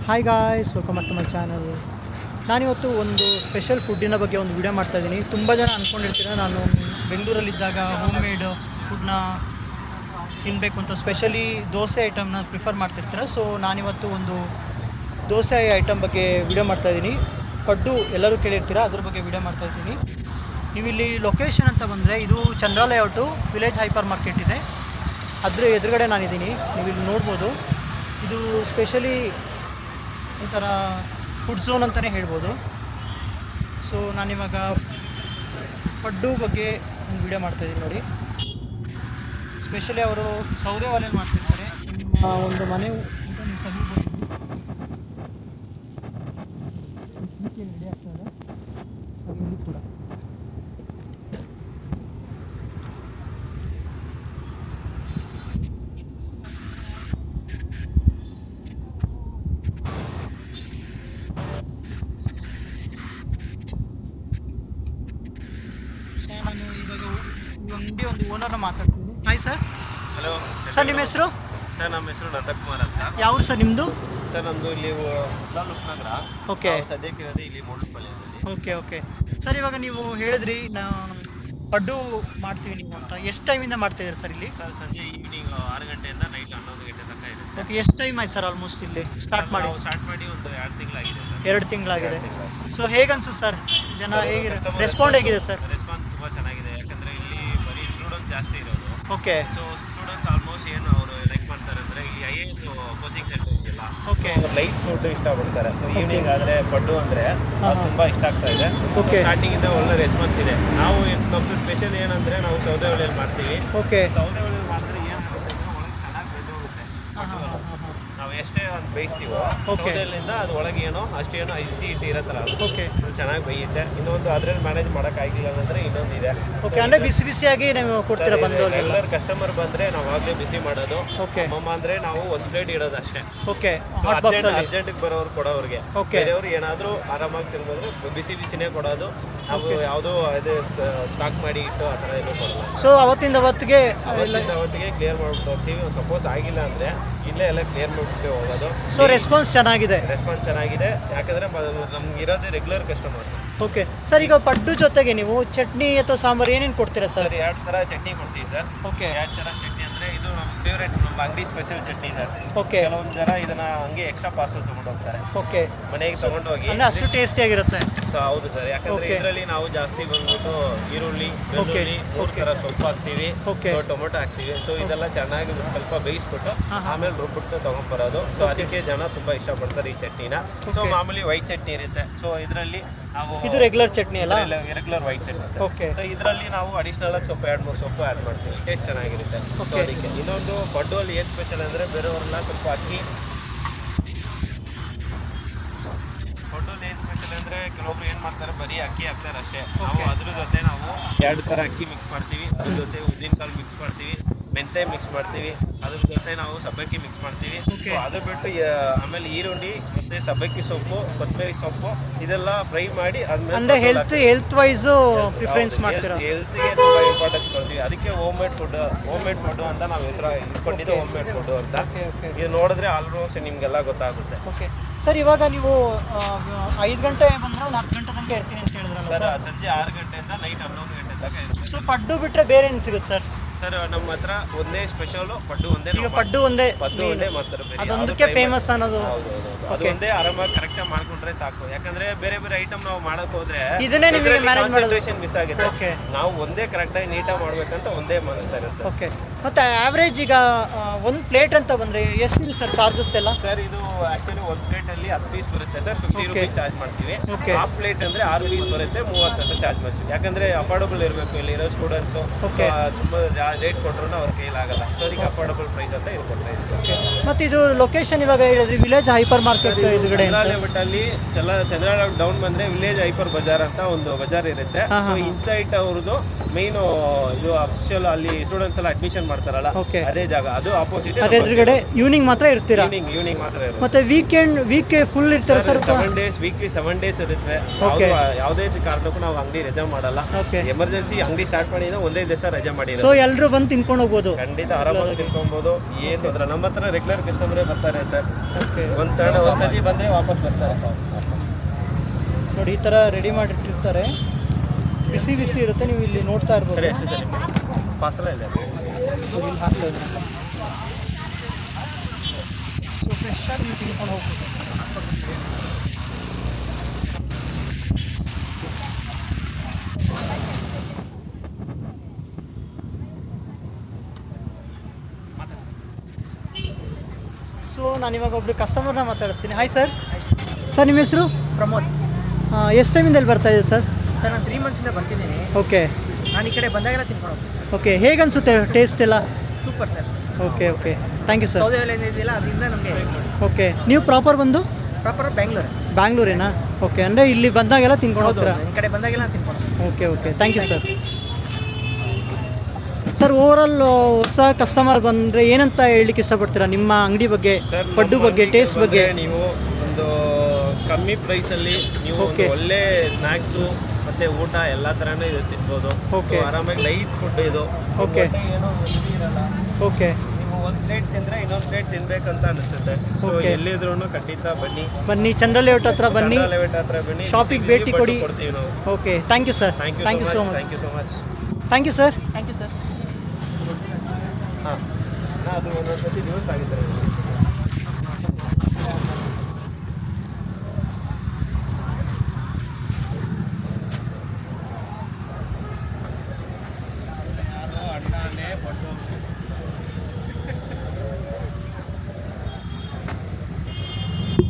Hi guys, welcome back to my channel. ನಾನಿವತ್ತು ಒಂದು special ಫುಡ್ಡಿನ ಬಗ್ಗೆ ಒಂದು ವಿಡಿಯೋ ಮಾಡ್ತಾಯಿದ್ದೀನಿ. ತುಂಬ ಜನ ಅಂದ್ಕೊಂಡಿರ್ತೀರ ನಾನು ಬೆಂಗಳೂರಲ್ಲಿದ್ದಾಗ ಹೋಮ್ ಮೇಡ್ ಫುಡ್ನ ತಿನ್ನಬೇಕು ಅಂತ, ಸ್ಪೆಷಲಿ ದೋಸೆ ಐಟಮ್ನ ಪ್ರಿಫರ್ ಮಾಡ್ತಿರ್ತೀರ. ಸೊ ನಾನಿವತ್ತು ಒಂದು ದೋಸೆ ಐಟಮ್ ಬಗ್ಗೆ ವಿಡಿಯೋ ಮಾಡ್ತಾಯಿದ್ದೀನಿ. ಪಡ್ಡು ಎಲ್ಲರೂ ಕೇಳಿರ್ತೀರ, ಅದ್ರ ಬಗ್ಗೆ ವಿಡಿಯೋ ಮಾಡ್ತಾಯಿದ್ದೀನಿ. ನೀವು ಇಲ್ಲಿ ಲೊಕೇಶನ್ ಅಂತ ಬಂದರೆ ಇದು ಚಂದ್ರ ಲೇಔಟು ವಿಲೇಜ್ ಹೈಪರ್ ಮಾರ್ಕೆಟ್ ಇದೆ, ಅದ್ರ ಎದುರುಗಡೆ ನಾನಿದ್ದೀನಿ. ನೀವು ಇಲ್ಲಿ ನೋಡ್ಬೋದು. ಇದು ಸ್ಪೆಷಲಿ ಒಂಥರ ಫುಡ್ ಝೋನ್ ಅಂತಲೇ ಹೇಳ್ಬೋದು. ಸೊ ನಾನಿವಾಗ ಪಡ್ಡು ಬಗ್ಗೆ ಒಂದು ವಿಡಿಯೋ ಮಾಡ್ತಾಯಿದ್ದೀನಿ ನೋಡಿ. ಸ್ಪೆಷಲಿ ಅವರು ಸೌದೆ ಒಲೆಯಲ್ಲಿ ಮಾಡ್ತಿರ್ತಾರೆ. ನಿಮ್ಮ ಒಂದು ಮನೆ ಊಟ ನೀವು ಸವಿಬೋದು. ಬಿಸಿ ರೆಡಿ ಆಗ್ತದೆ ಹಾಗೆ ಇಲ್ಲಿ ಕೂಡ. ನಾನು ಇವಾಗ ಅಂಗಡಿ ಒಂದು ಓನರ್ನ ಮಾತಾಡ್ತೀನಿ. Hi sir. ಹಲೋ ಸರ್, ನಿಮ್ಮ ಹೆಸರು? ಸರ್, ನಮ್ಮ ಹೆಸರು ನಂದಕುಮಾರ್ ಅಂತ. ಯಾವ್ದು ಸರ್ ನಿಮ್ಮದು? ಸರ್, ನಮ್ಮದು ಇಲ್ಲಿ ಉಪನಗರ. ಓಕೆ ಸದ್ಯಕ್ಕೆ ಇರೋದು ಇಲ್ಲಿ ಮೂಡಲಪಾಳ್ಯದಲ್ಲಿ. ಓಕೆ ಓಕೆ ಸರ್, ಇವಾಗ ನೀವು ಹೇಳಿದ್ರಿ ಪಡ್ಡು ಮಾಡ್ತೀವಿ ನೀವು ಅಂತ. ಎಷ್ಟು ಟೈಮಿಂದ ಮಾಡ್ತಾಯಿದ್ದೀರಿ ಸರ್ ಇಲ್ಲಿ? ಸರ್, ಸಂಜೆ ಈವ್ನಿಂಗ್ 6 ಗಂಟೆಯಿಂದ ನೈಟ್ 11 ಗಂಟೆ ತನಕ ಇರುತ್ತೆ. ಓಕೆ, ಎಷ್ಟು ಟೈಮ್ ಆಯ್ತು ಸರ್ ಆಲ್ಮೋಸ್ಟ್ ಇಲ್ಲಿ ಸ್ಟಾರ್ಟ್ ಮಾಡಿ? ನಾವು ಸ್ಟಾರ್ಟ್ ಮಾಡಿ ಒಂದು 2 ತಿಂಗಳಾಗಿದೆ ಸರ್. 2 ತಿಂಗಳಾಗಿದೆ. ಸೊ ಹೇಗೆ ಅನ್ಸುತ್ತೆ ಸರ್, ಜನ ಹೇಗಿದೆ, ರೆಸ್ಪಾಂಡ್ ಹೇಗಿದೆ ಸರ್? ರೆಸ್ಪಾನ್ಸ್ ತುಂಬ ಚೆನ್ನಾಗಿದೆ. ಯಾಕಂದರೆ ಇಲ್ಲಿ ಬರೀ ಸ್ಟೂಡೆಂಟ್ಸ್ ಜಾಸ್ತಿ ಇರೋದು. ಓಕೆ. ಸೊ ಸ್ಟೂಡೆಂಟ್ಸ್ ಆಲ್ಮೋಸ್ಟ್ ಏನು ಅವರು ಲೈಕ್ ಮಾಡ್ತಾರೆ ಅಂದರೆ ಇಲ್ಲಿ IAS ಕೋಚಿಂಗ್ ಸೆಂಟರ್ ಇದೆಯಲ್ಲ, ಓಕೆ, ಲೈಟ್ ಫುಡ್ ಇಷ್ಟಪಡ್ತಾರೆ. ಸೊ ಈವ್ನಿಂಗ್ ಆದರೆ ಪಡ್ಡು ಅಂದರೆ ತುಂಬ ಇಷ್ಟ ಆಗ್ತಾ ಇದೆ. ಓಕೆ. ಸ್ಟಾರ್ಟಿಂಗಿಂದ ಒಳ್ಳೆ ರೆಸ್ಪಾನ್ಸ್ ಇದೆ. ನಾವು ನಮ್ಮದು ಸ್ಪೆಷಲ್ ಏನಂದರೆ ನಾವು ಸೌದೆ ಒಲೆಯಲ್ಲಿ ಮಾಡ್ತೀವಿ. ಓಕೆ. ಸೌದೆ ಒಲೆಯಲ್ಲಿ ಮಾಡಿದ್ರೆ ಏನಾಗುತ್ತೆ ಅಂದರೆ ಒಳಗೆ ಚೆನ್ನಾಗಿ ಬೆಂದೋಗುತ್ತೆ. ನಾವು ಎಷ್ಟೇ ಒಂದು ಬೇಯಿಸ್ತೀವೋ ಸೌದೆಯಲ್ಲಿಂದ ಅದು ಒಳಗೆ ಏನೋ ಅಷ್ಟೇನೋ ಹಸಿ ಹಿಟ್ಟು ಇರತ್ತಲ್ಲ, ಓಕೆ, ಅದು ಚೆನ್ನಾಗಿ ಬೇಯುತ್ತೆ. ಇನ್ನೊಂದು ಅದ್ರಲ್ಲಿ ಮ್ಯಾನೇಜ್ ಮಾಡೋಕ್ಕಾಗಿಲ್ಲ ಅಂದರೆ ಇನ್ನೊಂದು ಇದೆ. ಓಕೆ. ಅಂದರೆ ಬಿಸಿ ಬಿಸಿಯಾಗಿ ನೀವು ಕೊಡ್ತೀರಾ ಬಂದು? ರೆಗ್ಯುಲರ್ ಕಸ್ಟಮರ್ ಬಂದರೆ ನಾವು ಆಗಲೇ ಬಿಸಿ ಮಾಡೋದು. ಓಕೆ. ಅಮ್ಮಮ್ಮ ಅಂದರೆ ನಾವು ಒಂದು ಪ್ಲೇಟ್ ಇಡೋದು ಅಷ್ಟೇ. ಓಕೆ. ಹಾಟ್ ಬಾಕ್ಸ್ ಅಲ್ಲಿ ಅರ್ಜೆಂಟಿಗೆ ಬರೋರು ಕೊಡೋರಿಗೆ. ಓಕೆ. ಬೇರೆಯವರು ಏನಾದರೂ ಆರಾಮಾಗಿ ತಿನ್ಬೋದ್ರೆ ಬಿಸಿ ಬಿಸಿನೇ ಕೊಡೋದು. ನಾವು ಯಾವುದೋ ಇದು ಸ್ಟಾಕ್ ಮಾಡಿ ಇಟ್ಟು ಆ ಥರ ಏನೂ ಕೊಡೋಲ್ಲ. ಸೊ ಅವತ್ತಿಂದ ಅವತ್ತಿಗೆ ಅವತ್ತಿಗೆ ಕ್ಲಿಯರ್ ಮಾಡ್ಬಿಟ್ಟು ಹೋಗ್ತೀವಿ. ಸಪೋಸ್ ಆಗಿಲ್ಲ ಅಂದರೆ ಇಲ್ಲೇ ಎಲ್ಲ ಕ್ಲಿಯರ್ ಮಾಡ್ಬಿಟ್ಟು ಹೋಗೋದು. ಸೊ ರೆಸ್ಪಾನ್ಸ್ ಚೆನ್ನಾಗಿದೆ? ರೆಸ್ಪಾನ್ಸ್ ಚೆನ್ನಾಗಿದೆ. ಯಾಕಂದರೆ ನಮ್ಗೆ ಇರೋದೇ ರೆಗ್ಯುಲರ್ ಕಸ್ಟಮರ್ಸ್. ಓಕೆ ಸರ್, ಈಗ ಪಡ್ಡು ಜೊತೆಗೆ ನೀವು ಚಟ್ನಿ ಅಥವಾ ಸಾಂಬಾರು ಏನೇನು ಕೊಡ್ತೀರಾ ಸರ್? ಸರ್, 2 ಥರ ಚಟ್ನಿ ಕೊಡ್ತೀವಿ ಸರ್. ಓಕೆ. 2 ಥರ ಚಟ್ನಿ ಅಂದರೆ ಇದು ನಮ್ಮ ಫೇವ್ರೇಟ್, ನಮ್ಮ ಅಂಗಡಿ ಸ್ಪೆಷಲ್ ಚಟ್ನಿ ಸರ್. ಓಕೆ. ಕೆಲವೊಂದು ಜನ ಇದನ್ನು ಹಂಗೆ ಎಕ್ಸ್ಟ್ರಾ ಪಾರ್ಸಲ್ ತೊಗೊಂಡು ಹೋಗ್ತಾರೆ, ಓಕೆ, ಮನೆಗೆ ತೊಗೊಂಡೋಗಿ. ಅಂದರೆ ಅಷ್ಟು ಟೇಸ್ಟಿಯಾಗಿರುತ್ತೆ. ಸೊ ಹೌದು ಸರ್, ಯಾಕಂದರೆ ಇದರಲ್ಲಿ ನಾವು ಜಾಸ್ತಿ ಬಂದ್ಬಿಟ್ಟು ಈರುಳ್ಳಿ, ಬೆಳ್ಳುಳ್ಳಿ 3 ಥರ ಸೊಪ್ಪು ಹಾಕ್ತೀವಿ. ಓಕೆ. ಟೊಮೊಟೊ ಹಾಕ್ತೀವಿ. ಸೊ ಇದೆಲ್ಲ ಚೆನ್ನಾಗಿ ಸ್ವಲ್ಪ ಬೇಯಿಸ್ಬಿಟ್ಟು ಆಮೇಲೆ ರುಬ್ಬಿಟ್ಟು ತೊಗೊಂಡ್ಬರೋದು. ಸೊ ಅದಕ್ಕೆ ಜನ ತುಂಬ ಇಷ್ಟಪಡ್ತಾರೆ ಈ ಚಟ್ನಿನ. ಸೊ ಮಾಮೂಲಿ ವೈಟ್ ಚಟ್ನಿ ಇರುತ್ತೆ. ಸೊ ಇದರಲ್ಲಿ ನಾವು ಇದು ರೆಗ್ಯುಲರ್ ಚಟ್ನಿ ಅಲ್ಲ? Regular white chutney sir. Okay. So ಇದರಲ್ಲಿ ನಾವು ಅಡಿಷ್ನಲ್ ಆಗಿ ಸ್ವಲ್ಪ 2-3 ಸೊಪ್ಪು ಆ್ಯಡ್ ಮಾಡ್ತೀವಿ. ಟೇಸ್ಟ್ ಚೆನ್ನಾಗಿರುತ್ತೆ. ಸೊ ಅದಕ್ಕೆ ಇನ್ನೊಂದು ಪಡ್ಡು ಅಲ್ಲಿ ಏನು ಸ್ಪೆಷಲ್ ಅಂದರೆ ಬೇರೆಯವ್ರನ್ನ ಸ್ವಲ್ಪ ಅಕ್ಕಿ ಪಡ್ಡಲ್ಲಿ ಏನು ಸ್ಪೆಷಲ್ ಅಂದರೆ ಕೆಲವೊಬ್ರು ಏನು ಮಾಡ್ತಾರೆ ಬರೀ ಅಕ್ಕಿ ಹಾಕ್ತಾರೆ ಅಷ್ಟೇ. ನಾವು ಅದ್ರ ಜೊತೆ ನಾವು 2 ಥರ ಅಕ್ಕಿ ಮಿಕ್ಸ್ ಮಾಡ್ತೀವಿ. ಅದ್ರ ಜೊತೆ ಉದ್ದಿನಕಾಳು ಮಿಕ್ಸ್ ಮಾಡ್ತೀವಿ, ಮೆಂತೆ ಮಿಕ್ಸ್ ಮಾಡ್ತೀವಿ, ಅದ್ರ ಜೊತೆ ನಾವು ಸಬ್ಬಕ್ಕಿ ಮಿಕ್ಸ್ ಮಾಡ್ತೀವಿ. ಅದು ಬಿಟ್ಟು ಆಮೇಲೆ ಈರುಳ್ಳಿ ಮತ್ತು ಸಬ್ಬಕ್ಕಿ ಸೊಪ್ಪು, ಕೊತ್ತಂಬರಿ ಸೊಪ್ಪು ಇದೆಲ್ಲ ಫ್ರೈ ಮಾಡಿ ಅಂದರೆ ಹೆಲ್ತ್ ವೈಸು ಪ್ರಿಫರೆನ್ಸ್ ಮಾಡ್ತೀರಾ? ಹೆಲ್ತ್ಗೆ ತುಂಬ ಇಂಪಾರ್ಟೆನ್ಸ್ ಕೊಡ್ತೀವಿ. ಅದಕ್ಕೆ ಹೋಮ್ ಮೇಡ್ ಫುಡ್ಡು ಅಂತ ನಾವು ಹೆಸರು ಇಟ್ಕೊಂಡಿದ್ದು ಹೋಮ್ ಮೇಡ್ ಫುಡ್ಡು ಅಂತ. ಇದು ನೋಡಿದ್ರೆ ಆಲ್ಮೋಸ್ಟ್ ನಿಮಗೆಲ್ಲ ಗೊತ್ತಾಗುತ್ತೆ. ಓಕೆ ಸರ್, ಇವಾಗ ನೀವು 5 ಗಂಟೆ ಬಂದರೆ ಒಂದು 10 ಗಂಟೆ ತನಕ ಇರ್ತೀನಿ ಅಂತ ಹೇಳಿದ್ರಲ್ಲ ಸರ್? ಸಂಜೆ 6 ಗಂಟೆಯಿಂದ ನೈಟ್ 11 ಗಂಟೆ ತನಕ ಇರುತ್ತೆ. ಸೊ ಪಡ್ಡು ಬಿಟ್ಟರೆ ಬೇರೆ ಏನು ಸಿಗುತ್ತೆ ಸರ್? ಸರ್, ನಮ್ಮ ಹತ್ರ ಒಂದೇ ಸ್ಪೆಷಲು ಪಡ್ಡು ಒಂದೇ. ಈಗ ಪಡ್ಡು ಒಂದೇ ಮಾಡ್ತಾರೆ. ಅದೊಂದಕ್ಕೆ ಫೇಮಸ್ ಅನ್ನೋದು. ಅದು ಒಂದೇ ಆರಾಮಾಗಿ ಕರೆಕ್ಟಾಗಿ ಮಾಡ್ಕೊಂಡ್ರೆ ಸಾಕು. ಯಾಕಂದ್ರೆ ಬೇರೆ ಬೇರೆ ಐಟಮ್ ನಾವು ಮಾಡಕ್ ಹೋದ್ರೆ ಇದನ್ನೇ ನಿಮಗೆ ಮ್ಯಾನೇಜ್ ಮಾಡೋದು ಮಿಸ್ ಆಗುತ್ತೆ. ಓಕೆ. ನಾವು ಒಂದೇ ಕರೆಕ್ಟಾಗಿ ನೀಟಾಗಿ ಮಾಡ್ಬೇಕಂತ ಒಂದೇ ಮಾಡ್ತಾ ಇರುತ್ತೆ. ಓಕೆ. ಮತ್ತೆ ಆವ್ರೇಜ್ ಈಗ ಒಂದು ಪ್ಲೇಟ್ ಅಂತ ಬಂದರೆ ಎಷ್ಟಿದೆ ಸರ್ ಚಾರ್ಜಸ್ ಎಲ್ಲ? ಸರ್, ಇದು ಆ್ಯಕ್ಚುಲಿ ಒಂದು ಪ್ಲೇಟಲ್ಲಿ 10 ಪೀಸ್ ಬರುತ್ತೆ ಸರ್. 50 ರೂಪೀಸ್ ಚಾರ್ಜ್ ಮಾಡ್ತೀವಿ. ಹಾಫ್ ಪ್ಲೇಟ್ ಅಂದರೆ 6 ಪೀಸ್ ಬರುತ್ತೆ, 30 ಅಂತ ಚಾರ್ಜ್ ಮಾಡ್ತೀವಿ. ಯಾಕಂದರೆ ಅಫೋರ್ಡಬಲ್ ಇರಬೇಕು. ಇಲ್ಲಿ ಇರೋ ಸ್ಟೂಡೆಂಟ್ಸು ತುಂಬ ರೇಟ್ ಕೊಟ್ಟರು ಅವ್ರ ಕೈಲಾಗಲ್ಲ. ಸೊ ಅದಕ್ಕೆ ಅಫೋರ್ಡಬಲ್ ಪ್ರೈಸ್ ಅಂತ ಇದು ಕೊಡ್ತಾ ಇದ್ದೀವಿ. ಮತ್ತು ಇದು ಲೊಕೇಶನ್ ಇವಾಗ ಹೇಳಿದ್ರಿ ವಿಲೇಜ್ ಹೈಪರ್ ಮಾರ್ಕೆಟ್ ಎದುರುಗಡೆ ಬಿಟ್ಟಲ್ಲಿ ಚಂದ್ರ ಡೌನ್ ಬಂದರೆ ವಿಲೇಜ್ ಹೈಪರ್ ಬಜಾರ್ ಅಂತ ಒಂದು ಬಜಾರ್ ಇರುತ್ತೆ. ಸೊ ಇನ್ಸೈಟ್ ಅವ್ರದ್ದು ಮೇಯ್ನು ಇದು ಅಫಿಷಿಯಲ್ ಅಲ್ಲಿ ಸ್ಟೂಡೆಂಟ್ಸ್ ಎಲ್ಲ ಅಡ್ಮಿಷನ್ ಮಾಡ್ತಾರಲ್ಲ Okay. ಅದೇ ಜಾಗ, ಅದು ಆಪೋಸಿಟ್. ಅದ್ರ ಎದುರುಗಡೆ ಈವ್ನಿಂಗ್ ಮಾತ್ರ ಇರ್ತೀರಾ? ಈವ್ನಿಂಗ್ ಮಾತ್ರ ಇರುತ್ತೆ. ಮತ್ತೆ ವೀಕ್ ಫುಲ್ ಇರ್ತಾರೆ ಸರ್? 7 ಡೇಸ್, ವೀಕ್ಲಿ 7 ಡೇಸ್ ಇರುತ್ತೆ. Okay. ಯಾವುದೇ ಕಾರಣಕ್ಕೂ ನಾವು ಅಂಗಡಿ ರಜೆ ಮಾಡಲ್ಲ. ಓಕೆ. ಎಮರ್ಜೆನ್ಸಿ ಅಂಗಡಿ ಸ್ಟಾರ್ಟ್ ಮಾಡಿದ್ರೆ ಒಂದೇ ದಿವಸ ರಜೆ ಸೊ ಮಾಡಿರೋದು. ಎಲ್ಲರೂ ಬಂದು ತಿನ್ಕೊಂಡು ಹೋಗ್ಬೋದು? ಖಂಡಿತ ಆರಾಮಾಗಿ ತಿಳ್ಕೊಬೋದು. ಏನು ತೊಂದರೆ, ನಮ್ಮ ಹತ್ರ ರೆಗ್ಯುಲರ್ ಕಸ್ಟಮರೇ ಬರ್ತಾರೆ ಸರ್. ಓಕೆ. ಒಂದ್ಸತಿ ಬಂದರೆ ವಾಪಸ್ ಬರ್ತಾರೆ. ನೋಡಿ ಈ ಥರ ರೆಡಿ ಮಾಡಿಟ್ಟಿರ್ತಾರೆ, ಬಿಸಿ ಬಿಸಿ ಇರುತ್ತೆ, ನೀವು ಇಲ್ಲಿ ನೋಡ್ತಾ ಇರ್ಬೋದು. ಸರಿ ಅಷ್ಟೇ ಸರ್, ಪಾರ್ಸಲ್ ಇದೆ. ಇಲ್ಲಿ ಹಾಕ್ತಾ ಇದ್ದೀನಿ. ಸೊ ಫ್ರೆಶ್ಶಾಗಿ ನೀವು ತಿನ್ಕೊಂಡು ಹೋಗ್ಬೋದು. ಸೊ ನಾನಿವಾಗ ಒಬ್ರು ಕಸ್ಟಮರ್ನ ಮಾತಾಡಿಸ್ತೀನಿ. Hi sir. ಸರ್ ನಿಮ್ಮ ಹೆಸರು? ಪ್ರಮೋದ್. ಎಷ್ಟು ಟೈಮಿಂದ ಇಲ್ಲಿ ಬರ್ತಾ ಇದೆ ಸರ್? ಸರ್ ನಾನು 3 ಮಂತ್ಸಿಂದ ಬರ್ತಿದ್ದೀನಿ. ಓಕೆ ನಾನು ಈ ಕಡೆ ಬಂದಾಗೆಲ್ಲ ತಿನ್ಕೊಂಡು ಹೋಗ್ತೀನಿ. ಓಕೆ. ಹೇಗನ್ಸುತ್ತೆ ಟೇಸ್ಟ್ ಎಲ್ಲ? Super sir. Okay okay, thank you sir. ಸೌದೆ ಒಲೆ ಏನಿದೆಯಲ್ಲ ಅದರಿಂದ ನಮಗೆ ಓಕೆ. ನೀವು ಪ್ರಾಪರ್ ಬಂದು ಪ್ರಾಪರ್ ಬ್ಯಾಂಗ್ಳೂರ್. ಬ್ಯಾಂಗ್ಳೂರೇನಾ? ಓಕೆ, ಅಂದರೆ ಇಲ್ಲಿ ಬಂದಾಗೆಲ್ಲ ತಿನ್ಕೊಂಡು ಹೌದು, ಹೋಗ್ತೀರಾ? ಈ ಕಡೆ ಬಂದಾಗೆಲ್ಲ ನಾನು ತಿನ್ಕೊಂಡು ಹೋಗ್ತೀನಿ. Okay okay, thank you sir. Sir overall ಹೊಸ ಕಸ್ಟಮರ್ ಬಂದರೆ ಏನಂತ ಹೇಳಲಿಕ್ಕೆ ಇಷ್ಟಪಡ್ತೀರಾ ನಿಮ್ಮ ಅಂಗಡಿ ಬಗ್ಗೆ, ಸರ್, ಪಡ್ಡು ಬಗ್ಗೆ, ಟೇಸ್ಟ್ ಬಗ್ಗೆ? ನೀವು ಒಂದು ಕಮ್ಮಿ ಪ್ರೈಸಲ್ಲಿ ನೀವು ಒಂದು Okay. ಒಳ್ಳೆ ಸ್ನ್ಯಾಕ್ಸು ಮತ್ತೆ ಊಟ ಎಲ್ಲ ಥರನೂ ಇದು ತಿನ್ಬೋದು. Okay. ಆರಾಮಾಗಿ ಲೈಟ್ ಫುಡ್ ಇದು. Okay. ಏನೋ ಹೆಲ್ದಿ ಇರಲ್ಲ. ಓಕೆ ನೀವು ಒಂದು ಪ್ಲೇಟ್ ತಿಂದರೆ ಇನ್ನೊಂದು ಪ್ಲೇಟ್ ತಿನ್ಬೇಕಂತ ಅನಿಸುತ್ತೆ. So Okay. ಎಲ್ಲಿದ್ರೂ ಖಂಡಿತ ಬನ್ನಿ, ಬನ್ನಿ, ಚಂದ್ರಲೇಔಟ್ ಹತ್ರ ಬನ್ನಿ, ಲೆವೆಟ್ ಹತ್ರ ಬನ್ನಿ, ಶಾಪಿಗೆ ಭೇಟಿ ಕೊಡಿ. ಕೊಡ್ತೀವಿ ನಾವು. Okay, thank you sir. Thank you so much. Thank you so much. Thank you so much. Thank you sir. Thank you sir. ಹಾಂ, ಅದು ಒಂದೊಂದು ಸತಿ ದಿವಸ ಆಗಿದ್ದಾರೆ.